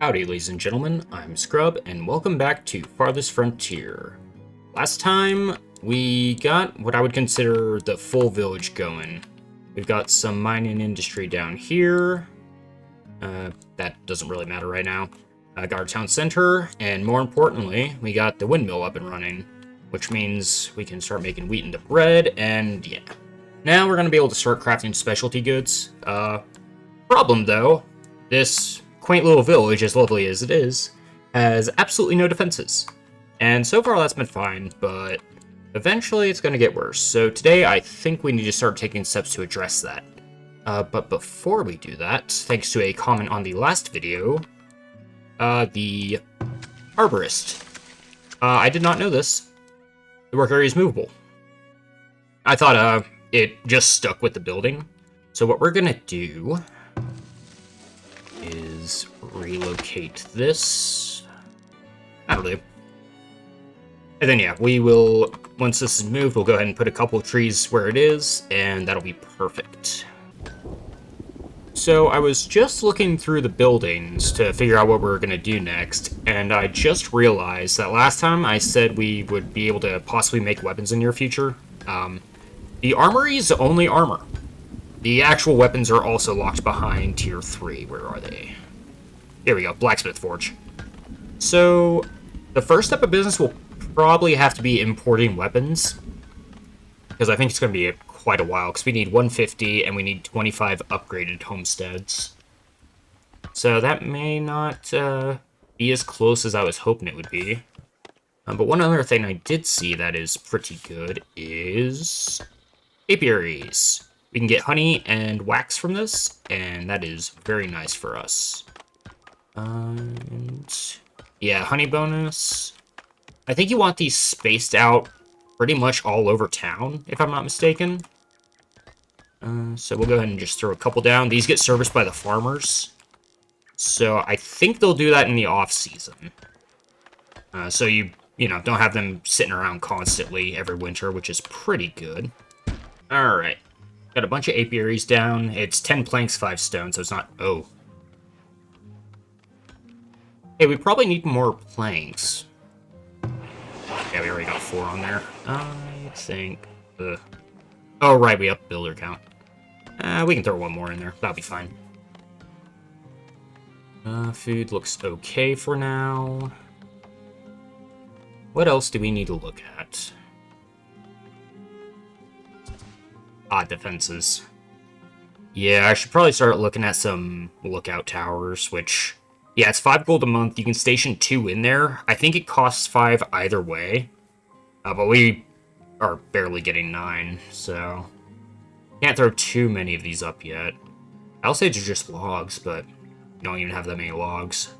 Howdy, ladies and gentlemen, I'm Scrub, and welcome back to Farthest Frontier. Last time, we got what I would consider the full village going. We've got some mining industry down here. That doesn't really matter right now. Got our town center, and more importantly, we got the windmill up and running, which means we can start making wheat into bread, and yeah. Now we're going to be able to start crafting specialty goods. Problem though, this quaint little village, as lovely as it is, has absolutely no defenses. And so far that's been fine, but eventually it's going to get worse. So today I think we need to start taking steps to address that. But before we do that, thanks to a comment on the last video, the arborist. I did not know this. The work area is movable. I thought it just stuck with the building. So what we're going to do is relocate this. That'll do. And then yeah, we will, once this is moved, we'll go ahead and put a couple of trees where it is, and that'll be perfect. So I was just looking through the buildings to figure out what we were going to do next, and I just realized that last time I said we would be able to possibly make weapons in the near future. The armory is only armor. The actual weapons are also locked behind tier 3. Where are they? Here we go, blacksmith forge. So the first step of business will probably have to be importing weapons, because I think it's going to be quite a while, because we need 150 and we need 25 upgraded homesteads. So that may not be as close as I was hoping it would be. But one other thing I did see that is pretty good is apiaries. We can get honey and wax from this, and that is very nice for us. And yeah, honey bonus. I think you want these spaced out pretty much all over town, if I'm not mistaken. So we'll go ahead and just throw a couple down. These get serviced by the farmers. So I think they'll do that in the off-season. So you know, don't have them sitting around constantly every winter, which is pretty good. Alright. Got a bunch of apiaries down. It's 10 planks, 5 stone, so it's not... Oh. Hey, we probably need more planks. Yeah, we already got 4 on there. I think... Oh, right, we upped builder count. We can throw one more in there. That'll be fine. Food looks okay for now. What else do we need to look at? Defenses. Yeah, I should probably start looking at some lookout towers, which... Yeah, it's 5 gold a month. You can station 2 in there. I think it costs 5 either way. But we are barely getting 9, so... Can't throw too many of these up yet. I'll say they're just logs, but don't even have that many logs.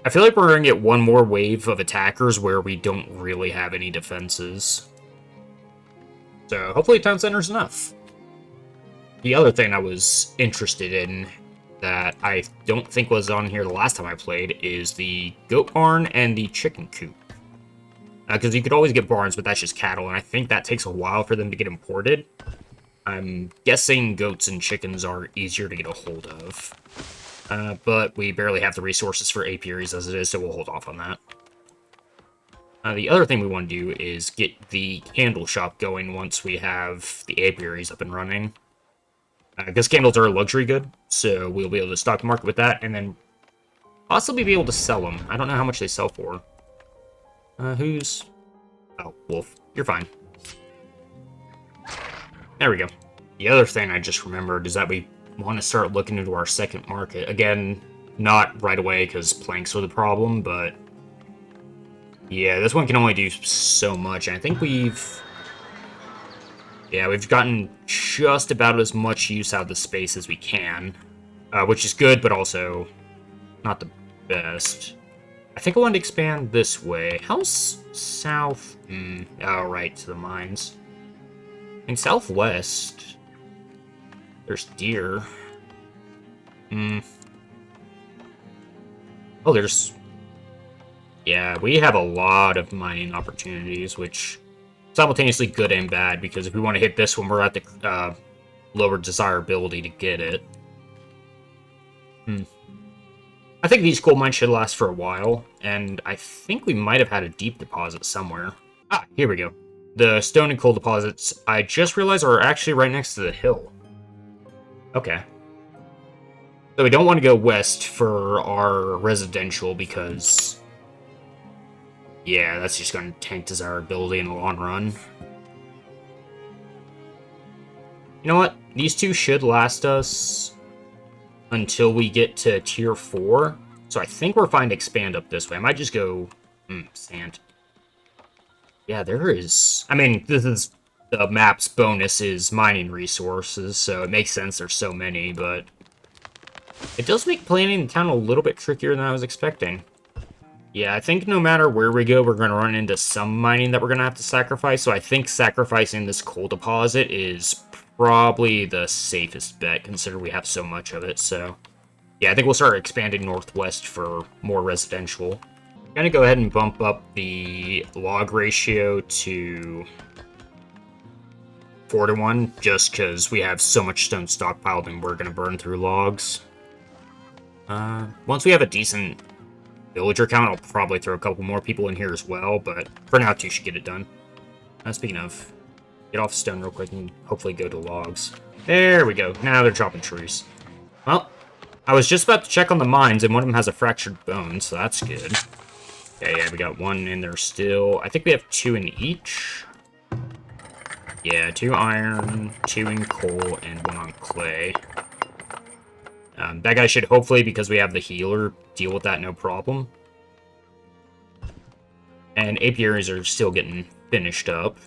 I feel like we're going to get one more wave of attackers where we don't really have any defenses. So hopefully town center's enough. The other thing I was interested in that I don't think was on here the last time I played is the goat barn and the chicken coop. Because you could always get barns, but that's just cattle, and I think that takes a while for them to get imported. I'm guessing goats and chickens are easier to get a hold of. But we barely have the resources for apiaries as it is, so we'll hold off on that. The other thing we want to do is get the candle shop going once we have the apiaries up and running. Because candles are a luxury good, so we'll be able to stock the market with that, and then possibly be able to sell them. I don't know how much they sell for. Who's... Oh, Wolf. You're fine. There we go. The other thing I just remembered is that we want to start looking into our second market. Again, not right away, because planks are the problem, but... Yeah, this one can only do so much, and I think we've... Yeah, we've gotten just about as much use out of the space as we can, which is good, but also not the best. I think I wanted to expand this way. How's south? Oh, right, to the mines. In southwest, there's deer. Oh, there's... Yeah, we have a lot of mining opportunities, which simultaneously good and bad, because if we want to hit this one, we're at the lower desirability to get it. I think these coal mines should last for a while, and I think we might have had a deep deposit somewhere. Ah, here we go. The stone and coal deposits, I just realized, are actually right next to the hill. Okay. So we don't want to go west for our residential because... yeah, that's just going to tank desirability in the long run. You know what? These two should last us until we get to tier 4. So I think we're fine to expand up this way. I might just go... sand. Yeah, there is... I mean, this is... the map's bonus is mining resources, so it makes sense there's so many, but... it does make planning the town a little bit trickier than I was expecting. Yeah, I think no matter where we go, we're going to run into some mining that we're going to have to sacrifice, so I think sacrificing this coal deposit is probably the safest bet, considering we have so much of it, so... yeah, I think we'll start expanding northwest for more residential. I'm going to go ahead and bump up the log ratio to 4-to-1, just because we have so much stone stockpiled and we're going to burn through logs. Once we have a decent villager count, I'll probably throw a couple more people in here as well, but for now, 2 should get it done. Speaking of, get off stone real quick and hopefully go to logs. There we go. Now they're chopping trees. Well, I was just about to check on the mines, and one of them has a fractured bone, so that's good. Yeah, we got 1 in there still. I think we have 2 in each. Yeah, 2 iron, 2 in coal, and 1 on clay. That guy should hopefully, because we have the healer, deal with that no problem. And apiaries are still getting finished up.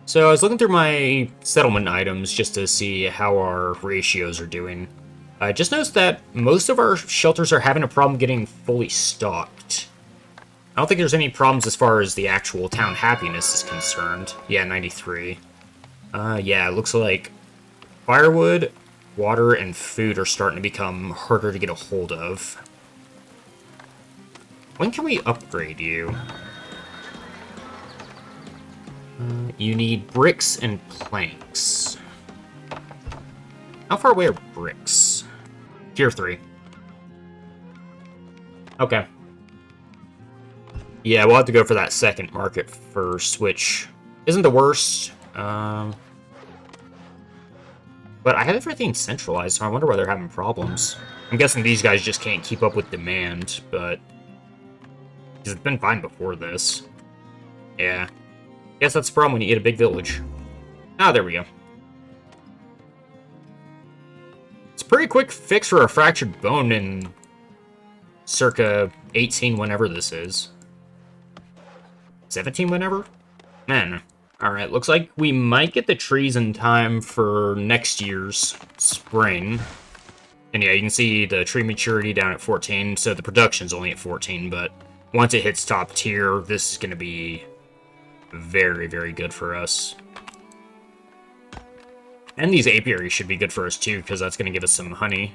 So I was looking through my settlement items just to see how our ratios are doing. I just noticed that most of our shelters are having a problem getting fully stocked. I don't think there's any problems as far as the actual town happiness is concerned. Yeah, 93. Yeah, it looks like firewood, water, and food are starting to become harder to get a hold of. When can we upgrade you? You need bricks and planks. How far away are bricks? Tier 3. Okay. Yeah, we'll have to go for that second market first, which isn't the worst. But I have everything centralized, so I wonder why they're having problems. I'm guessing these guys just can't keep up with demand, but... because it's been fine before this. Yeah. Guess that's the problem when you get a big village. Ah, there we go. It's a pretty quick fix for a fractured bone in circa 18 whenever this is. 17 whenever? Man. Alright, looks like we might get the trees in time for next year's spring. And yeah, you can see the tree maturity down at 14, so the production's only at 14, but once it hits top tier, this is going to be very, very good for us. And these apiaries should be good for us too, because that's going to give us some honey.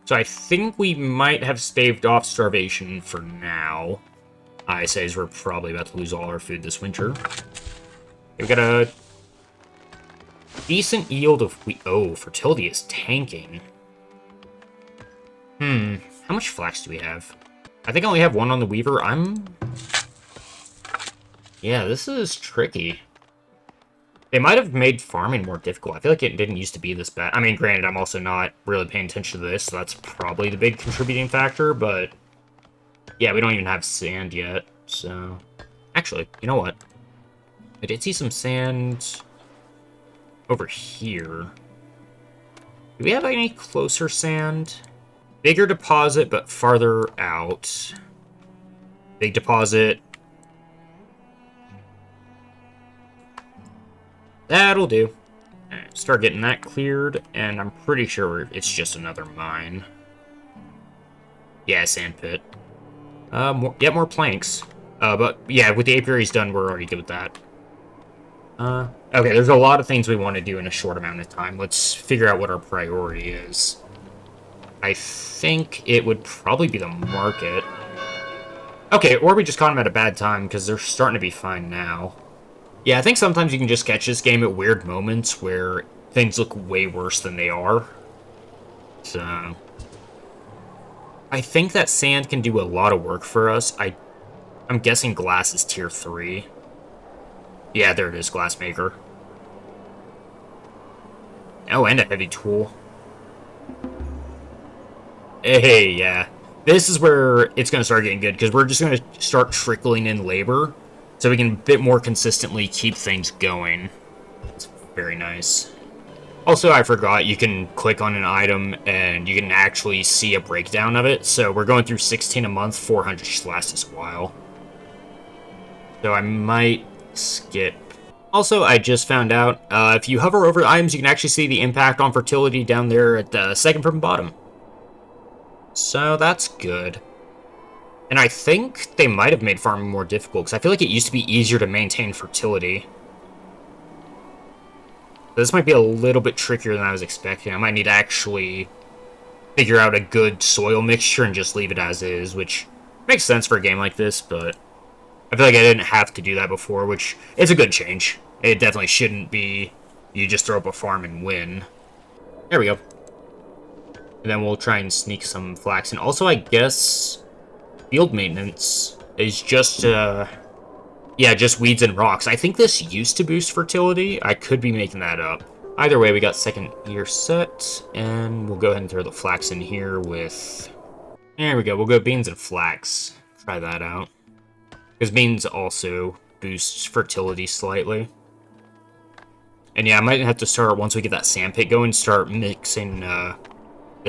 So I think we might have staved off starvation for now. I say as we're probably about to lose all our food this winter. We've got a decent yield of wheat. Oh, fertility is tanking. How much flax do we have? I think I only have 1 on the weaver. Yeah, this is tricky. They might have made farming more difficult. I feel like it didn't used to be this bad. I mean, granted, I'm also not really paying attention to this, so that's probably the big contributing factor, but... yeah, we don't even have sand yet, so... actually, you know what? I did see some sand over here. Do we have any closer sand? Bigger deposit, but farther out. Big deposit. That'll do. Alright, start getting that cleared, and I'm pretty sure it's just another mine. Yeah, sand pit. More planks. But yeah, with the apiaries done, we're already good with that. Okay, there's a lot of things we want to do in a short amount of time. Let's figure out what our priority is. I think it would probably be the market. Okay, or we just caught them at a bad time, because they're starting to be fine now. Yeah, I think sometimes you can just catch this game at weird moments where things look way worse than they are. So... I think that sand can do a lot of work for us. I'm guessing glass is tier 3. Yeah, there it is, glass maker. Oh, and a heavy tool. Hey, yeah. This is where it's going to start getting good, because we're just going to start trickling in labor, so we can a bit more consistently keep things going. It's very nice. Also, I forgot, you can click on an item, and you can actually see a breakdown of it, so we're going through 16 a month, 400 should last us a while. So I might skip. Also, I just found out, if you hover over items, you can actually see the impact on fertility down there at the second from bottom. So that's good. And I think they might have made farming more difficult, because I feel like it used to be easier to maintain fertility. This might be a little bit trickier than I was expecting. I might need to actually figure out a good soil mixture and just leave it as is, which makes sense for a game like this, but I feel like I didn't have to do that before, which is a good change. It definitely shouldn't be you just throw up a farm and win. There we go. And then we'll try and sneak some flax in. Also, I guess field maintenance is just, yeah, just weeds and rocks. I think this used to boost fertility. I could be making that up. Either way, we got second year set, and we'll go ahead and throw the flax in here with... There we go, we'll go beans and flax. Try that out. Because beans also boosts fertility slightly. And yeah, I might have to start, once we get that sandpit going, start mixing the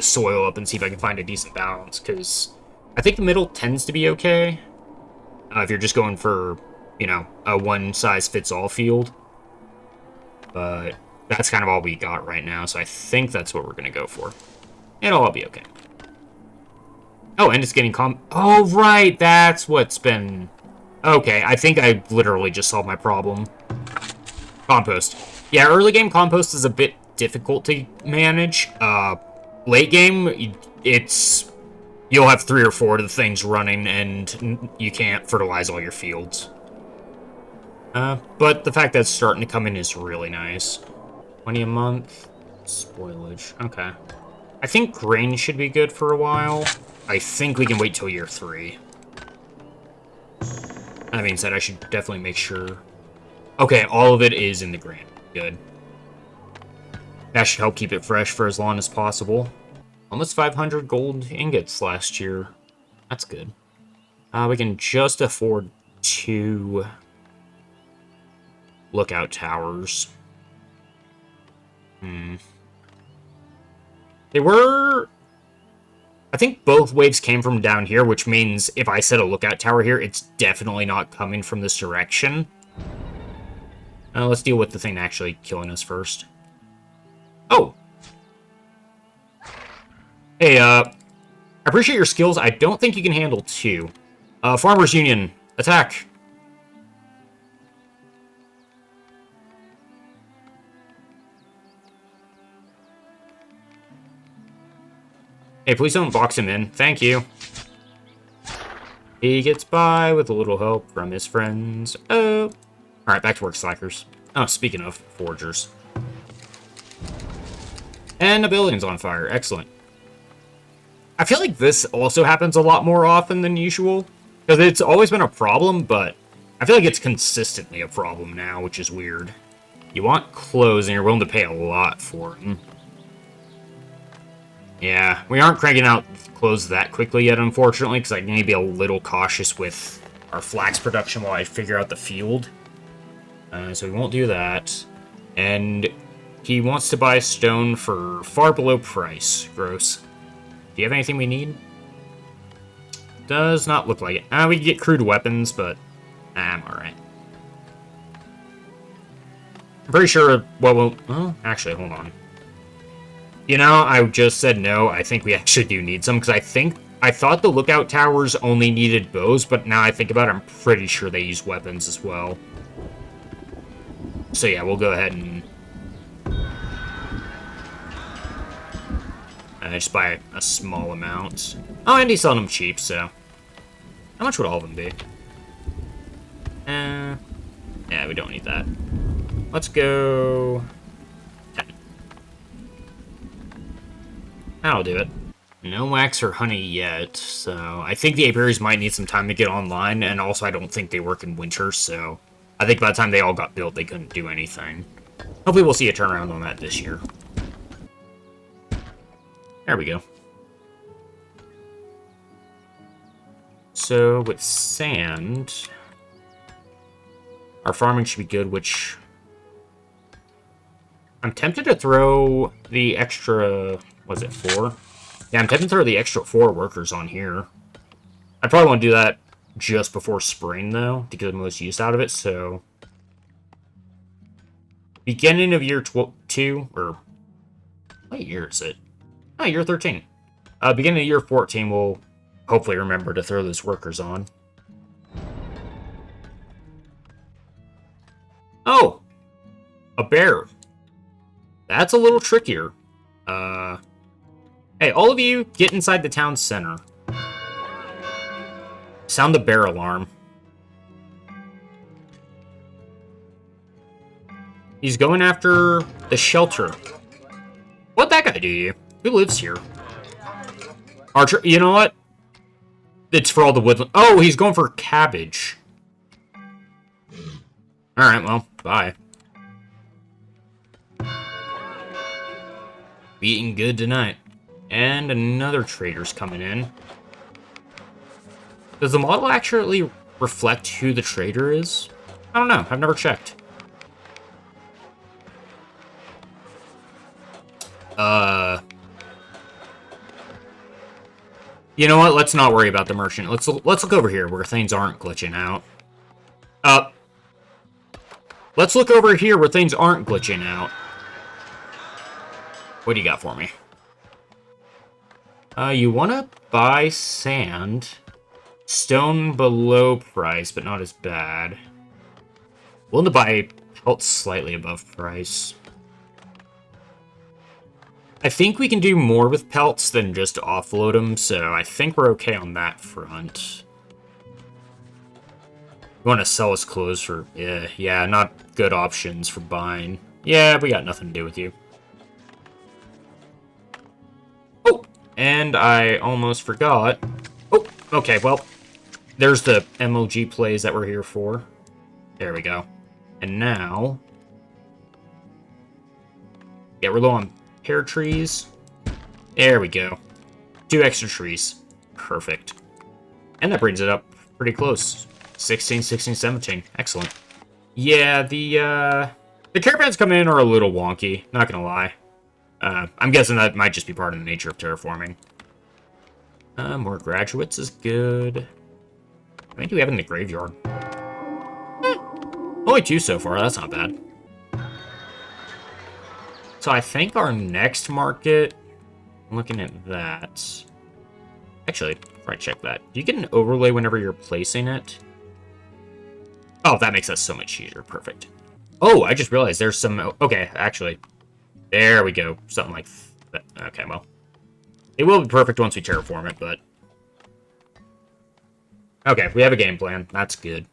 soil up and see if I can find a decent balance, because I think the middle tends to be okay. If you're just going for, you know, a one-size-fits-all field. But that's kind of all we got right now, so I think that's what we're going to go for. It'll all be okay. Oh, and it's getting oh, right, that's what's been... Okay, I think I literally just solved my problem. Compost. Yeah, early game compost is a bit difficult to manage. Late game, it's... You'll have 3 or 4 of the things running, and you can't fertilize all your fields. But the fact that it's starting to come in is really nice. 20 a month. Spoilage. Okay. I think grain should be good for a while. I think we can wait till year 3. That being said, I should definitely make sure... Okay, all of it is in the grain. Good. That should help keep it fresh for as long as possible. Almost 500 gold ingots last year. That's good. We can just afford 2 lookout towers. They were... I think both waves came from down here, which means if I set a lookout tower here, it's definitely not coming from this direction. Let's deal with the thing actually killing us first. Oh! Hey, I appreciate your skills. I don't think you can handle 2. Farmers Union, attack! Hey, please don't box him in. Thank you. He gets by with a little help from his friends. Oh. Alright, back to work, slackers. Oh, speaking of forgers. And the building's on fire. Excellent. I feel like this also happens a lot more often than usual. Because it's always been a problem, but I feel like it's consistently a problem now, which is weird. You want clothes, and you're willing to pay a lot for them. Yeah, we aren't cranking out clothes that quickly yet, unfortunately, because I need to be a little cautious with our flax production while I figure out the field. So we won't do that. And he wants to buy stone for far below price. Gross. Do you have anything we need? Does not look like it. We can get crude weapons, but I'm alright. I'm pretty sure, well, actually, hold on. You know, I just said no. I think we actually do need some, because I thought the lookout towers only needed bows, but now I think about it, I'm pretty sure they use weapons as well. So yeah, we'll go ahead and just buy a small amount. Oh, and he's selling them cheap, so... How much would all of them be? Yeah, we don't need that. Let's go... 10. That'll do it. No wax or honey yet, so I think the apiaries might need some time to get online, and also I don't think they work in winter, so I think by the time they all got built, they couldn't do anything. Hopefully we'll see a turnaround on that this year. There we go. So, with sand, our farming should be good, which I'm tempted to throw the extra, was it 4? Yeah, I'm tempted to throw the extra 4 workers on here. I probably want to do that just before spring, though, to get the most use out of it, so... Beginning of year 2, or... What year is it? Oh, year 13. Beginning of year 14, we'll hopefully remember to throw those workers on. Oh! A bear. That's a little trickier. Hey, all of you, get inside the town center. Sound the bear alarm. He's going after the shelter. What'd that guy do to you? Who lives here? Archer, you know what? It's for all the woodland. Oh, he's going for cabbage. Alright, well, bye. Be eating good tonight. And another trader's coming in. Does the model actually reflect who the trader is? I don't know. I've never checked. You know what? Let's not worry about the merchant. Let's look over here where things aren't glitching out. Let's look over here where things aren't glitching out. What do you got for me? You want to buy sand. Stone below price, but not as bad. Willing to buy pelts slightly above price. I think we can do more with pelts than just offload them, so I think we're okay on that front. You want to sell us clothes for... Yeah, not good options for buying. Yeah, we got nothing to do with you. Oh, and I almost forgot. Oh, okay, well, there's the MLG plays that we're here for. There we go. And now... Yeah, we're low on pear trees. There we go. 2 extra trees. Perfect. And that brings it up pretty close. 16, 16, 17. Excellent. Yeah, the caravans coming in are a little wonky, not gonna lie. I'm guessing that might just be part of the nature of terraforming. More graduates is good. How many do we have in the graveyard? Only 2 so far, that's not bad. So I think our next market, looking at that... Actually, before I check that, do you get an overlay whenever you're placing it? Oh, that makes us so much easier. Perfect. Oh, I just realized there's some... Okay, actually. There we go. Something like that. Okay, well. It will be perfect once we terraform it, but... Okay, we have a game plan. That's good.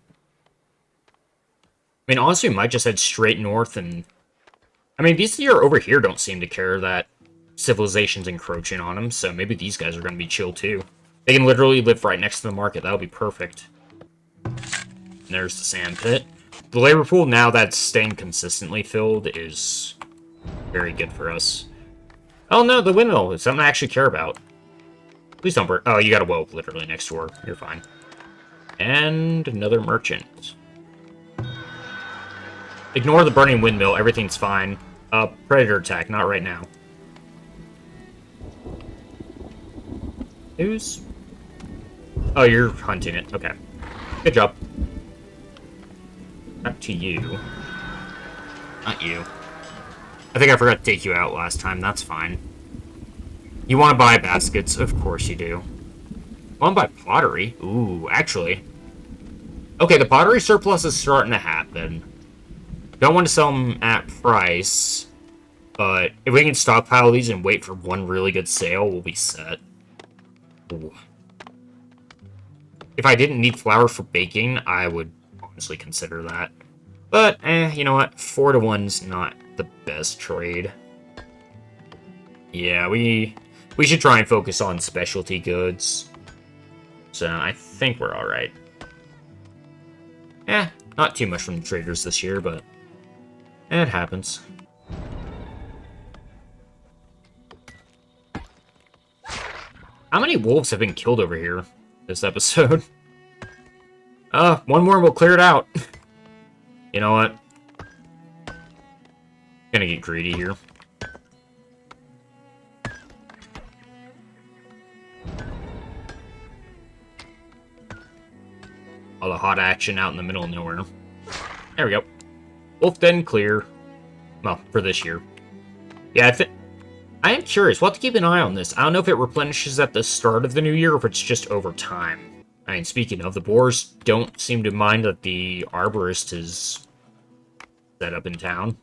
I mean, honestly, we might just head straight north and... I mean, these here over here don't seem to care that civilization's encroaching on them, so maybe these guys are going to be chill, too. They can literally live right next to the market. That would be perfect. And there's the sand pit. The labor pool, now that's staying consistently filled, is very good for us. Oh, no, the windmill is something I actually care about. Please don't burn... Oh, you got a well literally next door. You're fine. And another merchant. Ignore the burning windmill. Everything's fine. Predator attack. Not right now. Who's... Oh, you're hunting it. Okay. Good job. Back to you. Not you. I think I forgot to take you out last time. That's fine. You want to buy baskets? Of course you do. Want to buy pottery? Ooh, actually. Okay, the pottery surplus is starting to happen. Don't want to sell them at price, but if we can stockpile these and wait for one really good sale, we'll be set. Ooh. If I didn't need flour for baking, I would honestly consider that. But, you know what? 4 to 1's not the best trade. Yeah, we We should try and focus on specialty goods. So I think we're alright. Not too much from the traders this year, but it happens. How many wolves have been killed over here this episode? One more and we'll clear it out. You know what? Gonna get greedy here. All the hot action out in the middle of nowhere. There we go. Wolf Den clear. Well, for this year. Yeah, I am curious. We'll have to keep an eye on this. I don't know if it replenishes at the start of the new year or if it's just over time. I mean, speaking of, the boars don't seem to mind that the arborist is set up in town.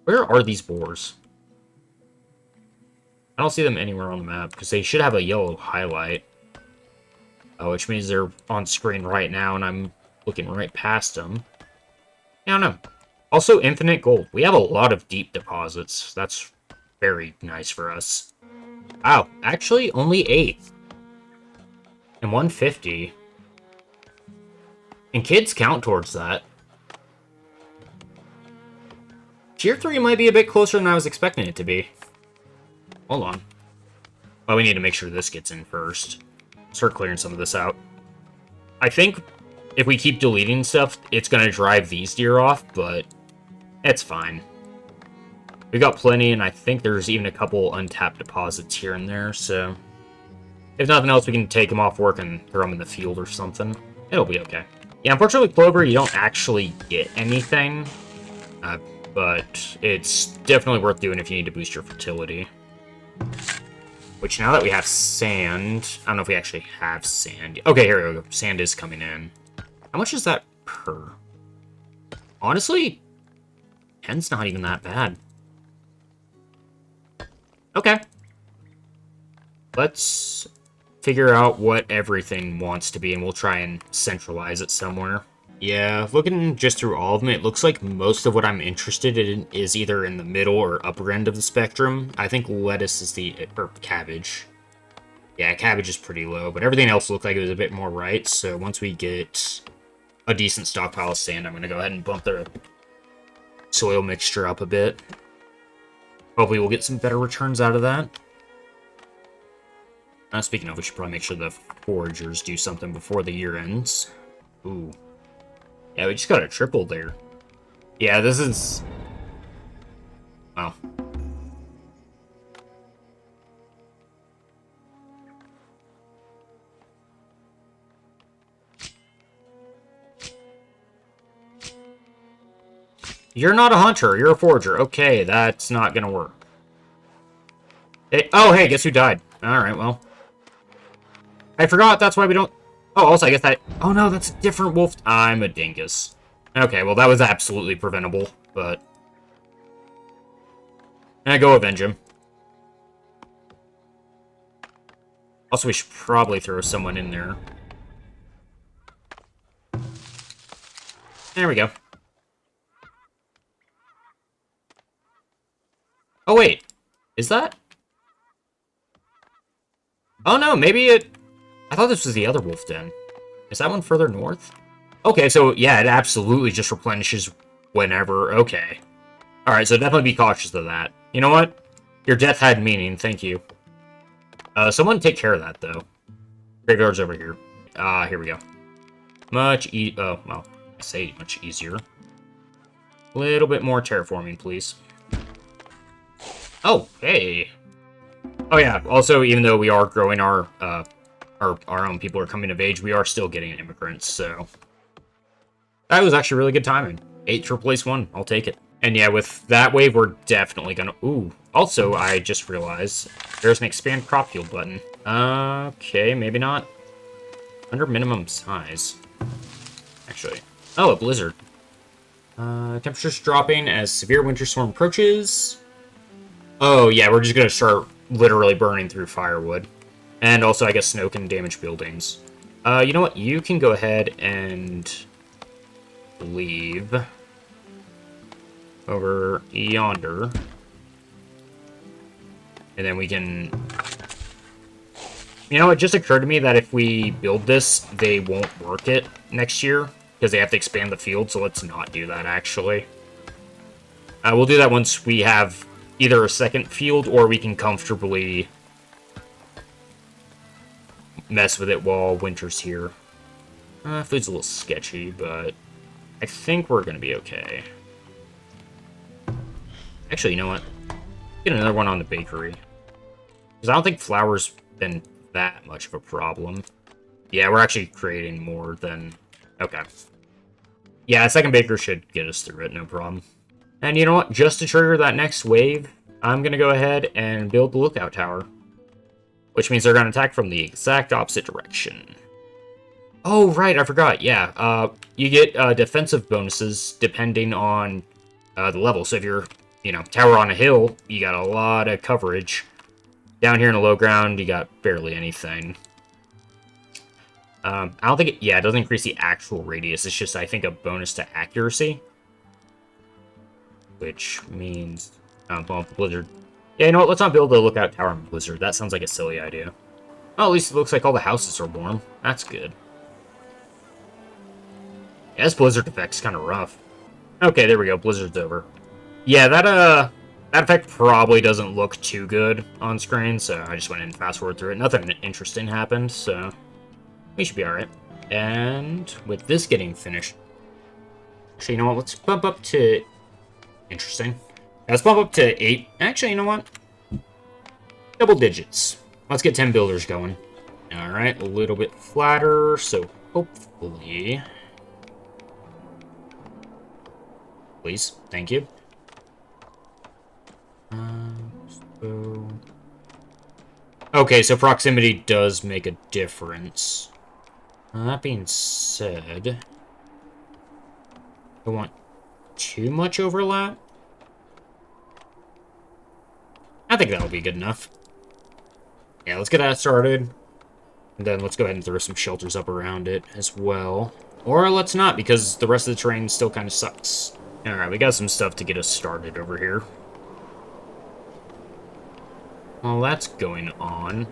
Where are these boars? I don't see them anywhere on the map, because they should have a yellow highlight. Which means they're on screen right now, and I'm looking right past them. I don't know. Also, infinite gold. We have a lot of deep deposits. That's very nice for us. Wow, actually, only 8. And 150. And kids count towards that. Tier 3 might be a bit closer than I was expecting it to be. Hold on. Well, we need to make sure this gets in first. Start clearing some of this out. I think if we keep deleting stuff, it's going to drive these deer off, but it's fine. We got plenty, and I think there's even a couple untapped deposits here and there, so if nothing else, we can take them off work and throw them in the field or something. It'll be okay. Yeah, unfortunately, Clover, you don't actually get anything, but it's definitely worth doing if you need to boost your fertility. Which, now that we have sand... I don't know if we actually have sand. Okay, here we go. Sand is coming in. How much is that per? Honestly, 10's not even that bad. Okay. Let's figure out what everything wants to be, and we'll try and centralize it somewhere. Yeah, looking just through all of them, it looks like most of what I'm interested in is either in the middle or upper end of the spectrum. I think lettuce is or cabbage. Yeah, cabbage is pretty low, but everything else looked like it was a bit more right, so once we get a decent stockpile of sand, I'm going to go ahead and bump the soil mixture up a bit. Hopefully we'll get some better returns out of that. Speaking of, we should probably make sure the foragers do something before the year ends. Ooh. Yeah, we just got a triple there. Yeah, this is... Well. You're not a hunter, you're a forager. Okay, that's not gonna work. Hey, oh, hey, guess who died? Alright, well. I forgot, that's why we don't... Oh, also, I guess that... Oh, no, that's a different wolf... I'm a dingus. Okay, well, that was absolutely preventable, but... Go avenge him. Also, we should probably throw someone in there. There we go. Oh, wait. Is that... Oh, no, maybe it... I thought this was the other wolf den. Is that one further north? Okay, so, yeah, it absolutely just replenishes whenever. Okay. Alright, so definitely be cautious of that. You know what? Your death had meaning, thank you. Someone take care of that, though. Graveyard's over here. Here we go. Oh, well, I say much easier. A little bit more terraforming, please. Oh, hey. Oh, yeah, also, even though we are growing our own people are coming of age, we are still getting immigrants, so... That was actually really good timing. 8 to replace 1, I'll take it. And yeah, with that wave, we're definitely gonna... Ooh, also, I just realized there's an expand crop field button. Okay, maybe not. Under minimum size. Actually. Oh, a blizzard. Temperatures dropping as severe winter storm approaches. Oh, yeah, we're just gonna start literally burning through firewood. And also, I guess snow can damage buildings. You know what? You can go ahead and leave over yonder. And then we can... You know, it just occurred to me that if we build this, they won't work it next year, because they have to expand the field, so let's not do that, actually. We'll do that once we have either a second field, or we can comfortably mess with it while winter's here. Food's a little sketchy, but I think we're going to be okay. Actually, you know what? Get another one on the bakery. Because I don't think flour's been that much of a problem. Yeah, we're actually creating more than... Okay. Yeah, a second baker should get us through it, no problem. And you know what? Just to trigger that next wave, I'm going to go ahead and build the lookout tower. Which means they're going to attack from the exact opposite direction. Oh, right, I forgot. Yeah, you get defensive bonuses depending on the level. So if you're, you know, tower on a hill, you got a lot of coverage. Down here in the low ground, you got barely anything. I don't think it... Yeah, it doesn't increase the actual radius. It's just, I think, a bonus to accuracy. Which means... well, Blizzard. Yeah, you know what? Let's not build a lookout tower on Blizzard. That sounds like a silly idea. Oh, at least it looks like all the houses are warm. That's good. Yeah, this Blizzard effect's kind of rough. Okay, there we go. Blizzard's over. Yeah, that effect probably doesn't look too good on screen, so I just went in and fast-forward through it. Nothing interesting happened, so we should be alright. And with this getting finished... Actually, you know what? Let's bump up to... Interesting. Let's bump up to 8. Actually, you know what? Double digits. Let's get 10 builders going. Alright, a little bit flatter, so hopefully... Please, thank you. Okay, so proximity does make a difference. That being said... I don't want too much overlap. I think that'll be good enough. Yeah, let's get that started. And then let's go ahead and throw some shelters up around it as well. Or let's not, because the rest of the terrain still kind of sucks. Alright, we got some stuff to get us started over here. Well, that's going on.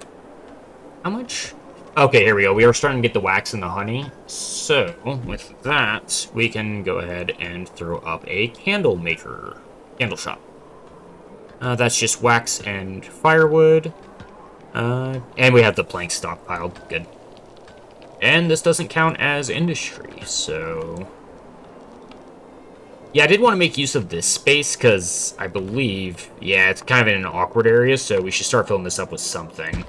How much? Okay, here we go. We are starting to get the wax and the honey. So, with that, we can go ahead and throw up a candle maker. Candle shop. That's just wax and firewood. And we have the planks stockpiled. Good. And this doesn't count as industry, so... Yeah, I did want to make use of this space, because I believe... Yeah, it's kind of in an awkward area, so we should start filling this up with something.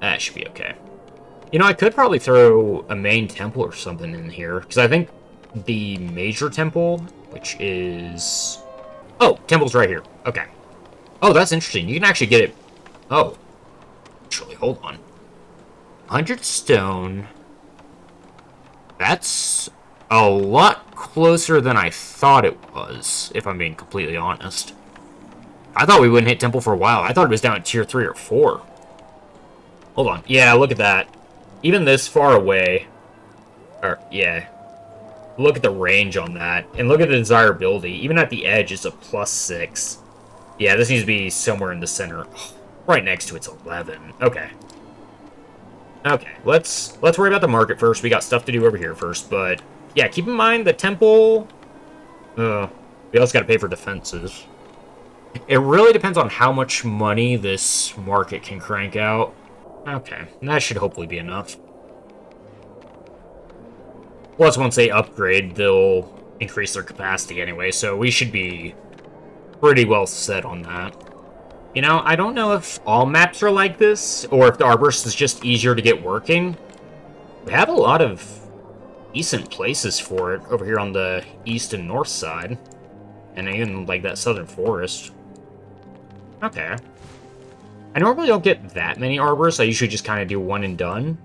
That should be okay. You know, I could probably throw a main temple or something in here, because I think the major temple, which is... Oh, temple's right here. Okay. Oh, that's interesting. You can actually get it... Oh. Actually, hold on. 100 stone. That's a lot closer than I thought it was, if I'm being completely honest. I thought we wouldn't hit temple for a while. I thought it was down at tier 3 or 4. Hold on. Yeah, look at that. Even this far away... Or, yeah. Look at the range on that. And look at the desirability. Even at the edge, it's a +6. Yeah, this needs to be somewhere in the center. Oh, right next to it's 11. Okay. Okay, let's worry about the market first. We got stuff to do over here first, but... Yeah, keep in mind the temple... we also gotta pay for defenses. It really depends on how much money this market can crank out. Okay, that should hopefully be enough. Plus, once they upgrade, they'll increase their capacity anyway, so we should be pretty well set on that. You know, I don't know if all maps are like this, or if the Arborist is just easier to get working. We have a lot of decent places for it over here on the east and north side. And even, like, that southern forest. Okay. I normally don't get that many Arborists. I usually just kind of do one and done.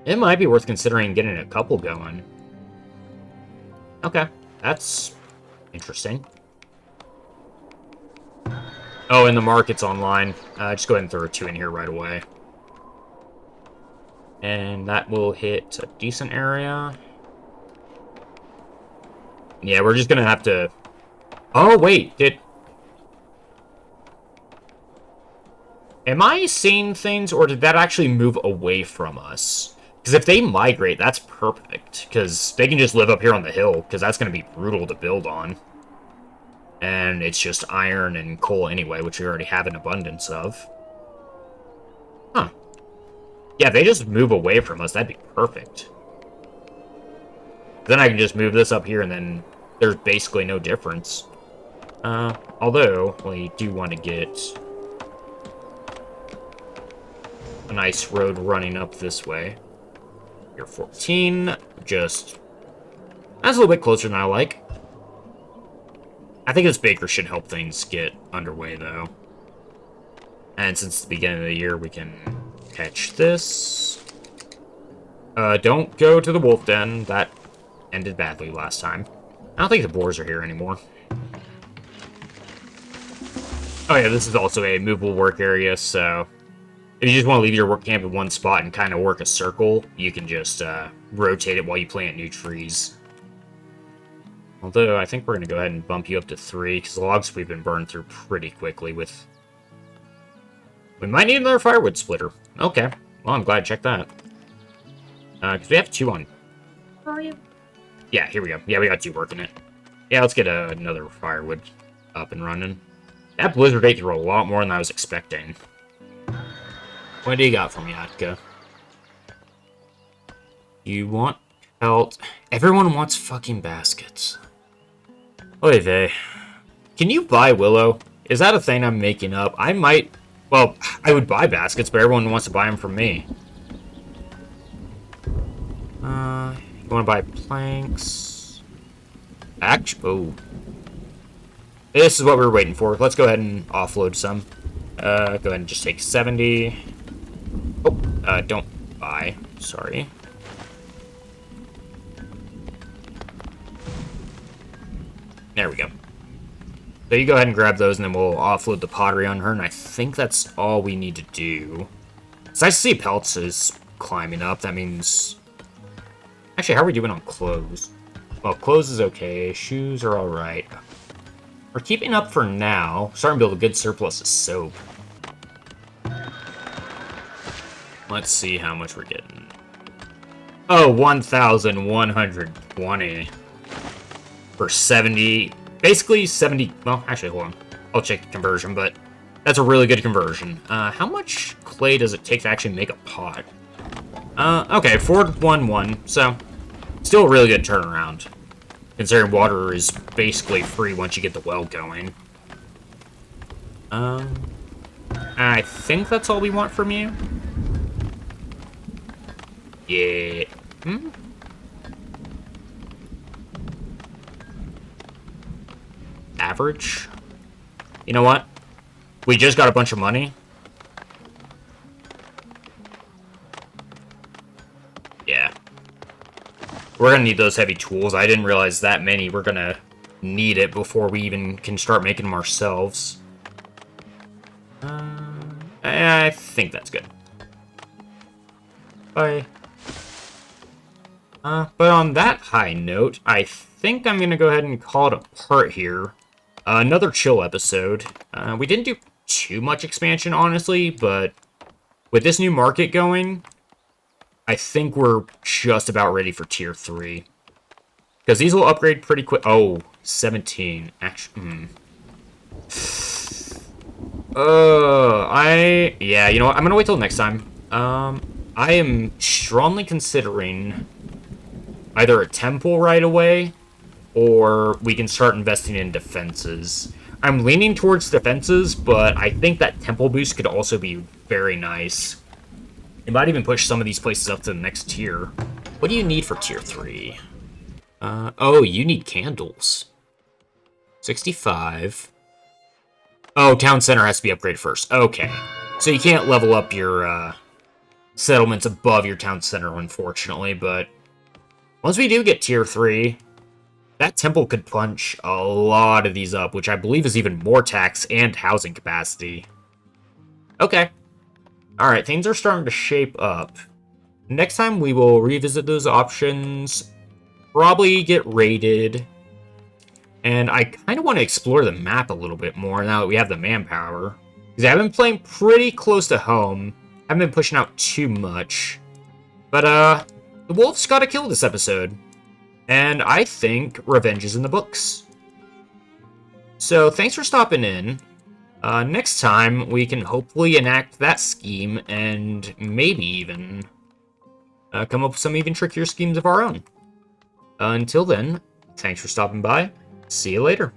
It might be worth considering getting a couple going. Okay, that's interesting. Oh, and the market's online. Just go ahead and throw 2 in here right away. And that will hit a decent area. Yeah, we're just gonna have to... Oh, wait, Am I seeing things, or did that actually move away from us? Because if they migrate, that's perfect. Because they can just live up here on the hill, because that's going to be brutal to build on. And it's just iron and coal anyway, which we already have an abundance of. Huh. Yeah, if they just move away from us, that'd be perfect. Then I can just move this up here, and then there's basically no difference. Although, we do want to get a nice road running up this way. Here, 14. Just... That's a little bit closer than I like. I think this baker should help things get underway, though. And since the beginning of the year, we can catch this. Don't go to the wolf den. That ended badly last time. I don't think the boars are here anymore. Oh yeah, this is also a movable work area, so... If you just want to leave your work camp in one spot and kind of work a circle, you can just rotate it while you plant new trees. Although, I think we're going to go ahead and bump you up to 3, because the logs we've been burned through pretty quickly with... We might need another firewood splitter. Okay. Well, I'm glad I checked that. Because we have 2 on... Where are you? Yeah, here we go. Yeah, we got 2 working it. Yeah, let's get another firewood up and running. That blizzard ate through a lot more than I was expecting. What do you got for me, Atka? You want pelt? Everyone wants fucking baskets. Oy vey. Can you buy Willow? Is that a thing I'm making up? I might... Well, I would buy baskets, but everyone wants to buy them from me. You want to buy planks? Oh. This is what we were waiting for. Let's go ahead and offload some. Go ahead and just take 70. Oh, don't buy. Sorry. There we go. So you go ahead and grab those, and then we'll offload the pottery on her, and I think that's all we need to do. So I see pelts is climbing up. That means... Actually, how are we doing on clothes? Well, clothes is okay. Shoes are alright. We're keeping up for now. Starting to build a good surplus of soap. Let's see how much we're getting. Oh, 1,120 for 70. Basically 70. Well, actually, hold on. I'll check the conversion, but that's a really good conversion. How much clay does it take to actually make a pot? Okay, 411. So, still a really good turnaround, considering water is basically free once you get the well going. I think that's all we want from you. Yeah. Average? You know what? We just got a bunch of money. Yeah. We're gonna need those heavy tools. I didn't realize that many. We're gonna need it before we even can start making them ourselves. I think that's good. Bye. But on that high note, I think I'm gonna go ahead and call it a part here. Another chill episode. We didn't do too much expansion, honestly, but with this new market going, I think we're just about ready for Tier 3. Because these will upgrade pretty quick. Oh, 17. Actually, yeah, you know what? I'm gonna wait till next time. I am strongly considering either a temple right away, or we can start investing in defenses. I'm leaning towards defenses, but I think that temple boost could also be very nice. It might even push some of these places up to the next tier. What do you need for Tier 3? Oh, you need candles. 65. Oh, town center has to be upgraded first. Okay. So you can't level up your, settlements above your town center, unfortunately, but once we do get Tier 3, that temple could punch a lot of these up, which I believe is even more tax and housing capacity. Okay. Alright, things are starting to shape up. Next time we will revisit those options, probably get raided, and I kind of want to explore the map a little bit more now that we have the manpower. Because I've been playing pretty close to home. I haven't been pushing out too much. But, the wolves got a kill this episode. And I think revenge is in the books. So, thanks for stopping in. Next time, we can hopefully enact that scheme and maybe even come up with some even trickier schemes of our own. Until then, thanks for stopping by. See you later.